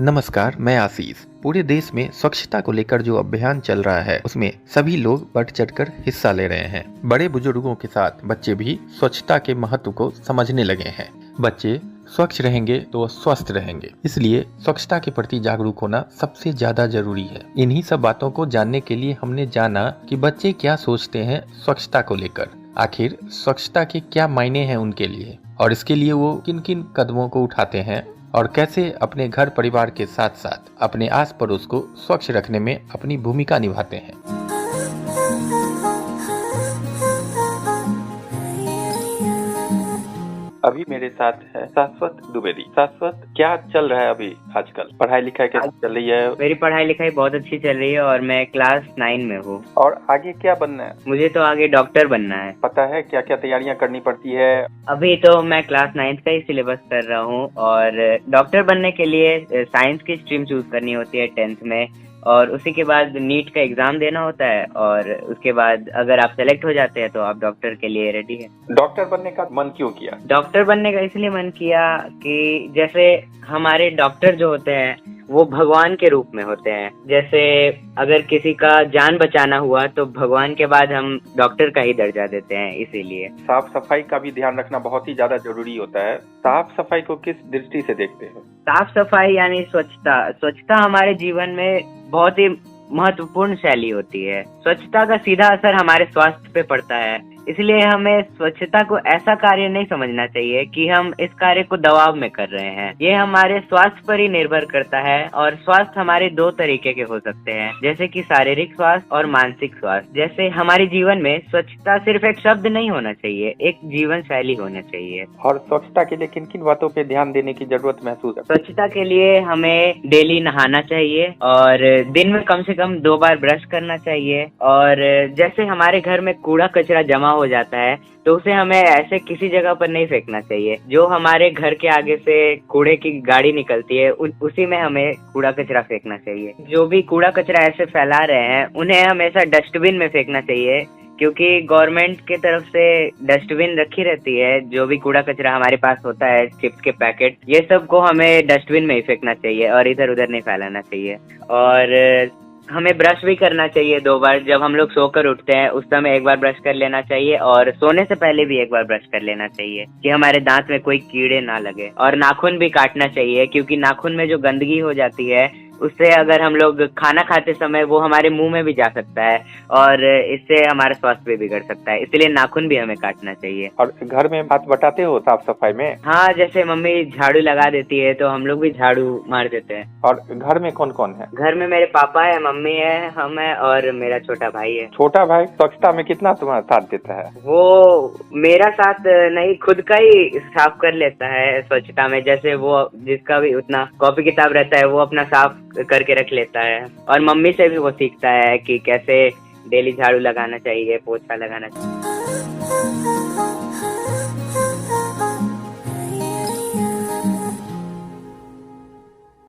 नमस्कार, मैं आशीष। पूरे देश में स्वच्छता को लेकर जो अभियान चल रहा है उसमें सभी लोग बढ़ चढ़कर हिस्सा ले रहे हैं। बड़े बुजुर्गों के साथ बच्चे भी स्वच्छता के महत्व को समझने लगे हैं। बच्चे स्वच्छ रहेंगे तो वो स्वस्थ रहेंगे, इसलिए स्वच्छता के प्रति जागरूक होना सबसे ज्यादा जरूरी है। इन्हीं सब बातों को जानने के लिए हमने जाना कि बच्चे क्या सोचते हैं स्वच्छता को लेकर, आखिर स्वच्छता के क्या मायने हैं उनके लिए और इसके लिए वो किन किन कदमों को उठाते हैं और कैसे अपने घर परिवार के साथ साथ अपने आस पड़ोस को स्वच्छ रखने में अपनी भूमिका निभाते हैं। अभी मेरे साथ है शाश्वत द्विवेदी। शाश्वत, क्या चल रहा है अभी आजकल? पढ़ाई लिखाई कैसे चल रही है? मेरी पढ़ाई लिखाई बहुत अच्छी चल रही है और मैं क्लास 9 में हूँ। और आगे क्या बनना है? मुझे तो आगे डॉक्टर बनना है। पता है क्या क्या तैयारियां करनी पड़ती है? अभी तो मैं क्लास 9 का ही सिलेबस कर रहा हूँ और डॉक्टर बनने के लिए साइंस की स्ट्रीम चूज करनी होती है 10th में, और उसी के बाद नीट का एग्जाम देना होता है और उसके बाद अगर आप सेलेक्ट हो जाते हैं तो आप डॉक्टर के लिए रेडी है। डॉक्टर बनने का मन क्यों किया? डॉक्टर बनने का इसलिए मन किया कि जैसे हमारे डॉक्टर जो होते हैं वो भगवान के रूप में होते हैं। जैसे अगर किसी का जान बचाना हुआ तो भगवान के बाद हम डॉक्टर का ही दर्जा देते हैं, इसीलिए। साफ सफाई का भी ध्यान रखना बहुत ही ज्यादा जरूरी होता है। साफ सफाई को किस दृष्टि से देखते हो? साफ सफाई यानी स्वच्छता। स्वच्छता हमारे जीवन में बहुत ही महत्वपूर्ण शैली होती है। स्वच्छता का सीधा असर हमारे स्वास्थ्य पे पड़ता है, इसलिए हमें स्वच्छता को ऐसा कार्य नहीं समझना चाहिए कि हम इस कार्य को दबाव में कर रहे हैं। ये हमारे स्वास्थ्य पर ही निर्भर करता है और स्वास्थ्य हमारे 2 तरीके के हो सकते हैं, जैसे कि शारीरिक स्वास्थ्य और मानसिक स्वास्थ्य। जैसे हमारे जीवन में स्वच्छता सिर्फ एक शब्द नहीं होना चाहिए, एक जीवन शैली होना चाहिए। और स्वच्छता के लिए किन किन बातों पे ध्यान देने की जरूरत महसूस है? स्वच्छता के लिए हमें डेली नहाना चाहिए और दिन में कम से कम 2 बार ब्रश करना चाहिए। और जैसे हमारे घर में कूड़ा कचरा जमा हो जाता है तो उसे हमें ऐसे किसी जगह पर नहीं फेंकना चाहिए। जो हमारे घर के आगे से कूड़े की गाड़ी निकलती है उसी में हमें कूड़ा कचरा फेंकना चाहिए। जो भी कूड़ा कचरा ऐसे फैला रहे हैं उन्हें हमेशा डस्टबिन में फेंकना चाहिए, क्योंकि गवर्नमेंट की तरफ से डस्टबिन रखी रहती है। जो भी कूड़ा कचरा हमारे पास होता है, चिप्स के पैकेट, ये सब को हमें डस्टबिन में ही फेंकना चाहिए और इधर उधर नहीं फैलाना चाहिए। और हमें ब्रश भी करना चाहिए 2 बार। जब हम लोग सोकर उठते हैं उस समय 1 बार ब्रश कर लेना चाहिए और सोने से पहले भी 1 बार ब्रश कर लेना चाहिए कि हमारे दांत में कोई कीड़े ना लगे। और नाखून भी काटना चाहिए, क्योंकि नाखून में जो गंदगी हो जाती है उससे अगर हम लोग खाना खाते समय वो हमारे मुंह में भी जा सकता है और इससे हमारा स्वास्थ्य भी बिगड़ सकता है, इसलिए नाखून भी हमें काटना चाहिए। और घर में हाथ बटाते हो साफ सफाई में? हाँ, जैसे मम्मी झाड़ू लगा देती है तो हम लोग भी झाड़ू मार देते हैं। और घर में कौन कौन है? घर में मेरे पापा है, मम्मी है, हम है और मेरा छोटा भाई है। छोटा भाई स्वच्छता में कितना तुम्हारा साथ देता है? वो मेरा साथ नहीं, खुद का ही साफ कर लेता है स्वच्छता में। जैसे वो जिसका भी उतना कॉपी किताब रहता है वो अपना साफ करके रख लेता है और मम्मी से भी वो सीखता है कि कैसे डेली झाड़ू लगाना चाहिए, पोछा लगाना चाहिए।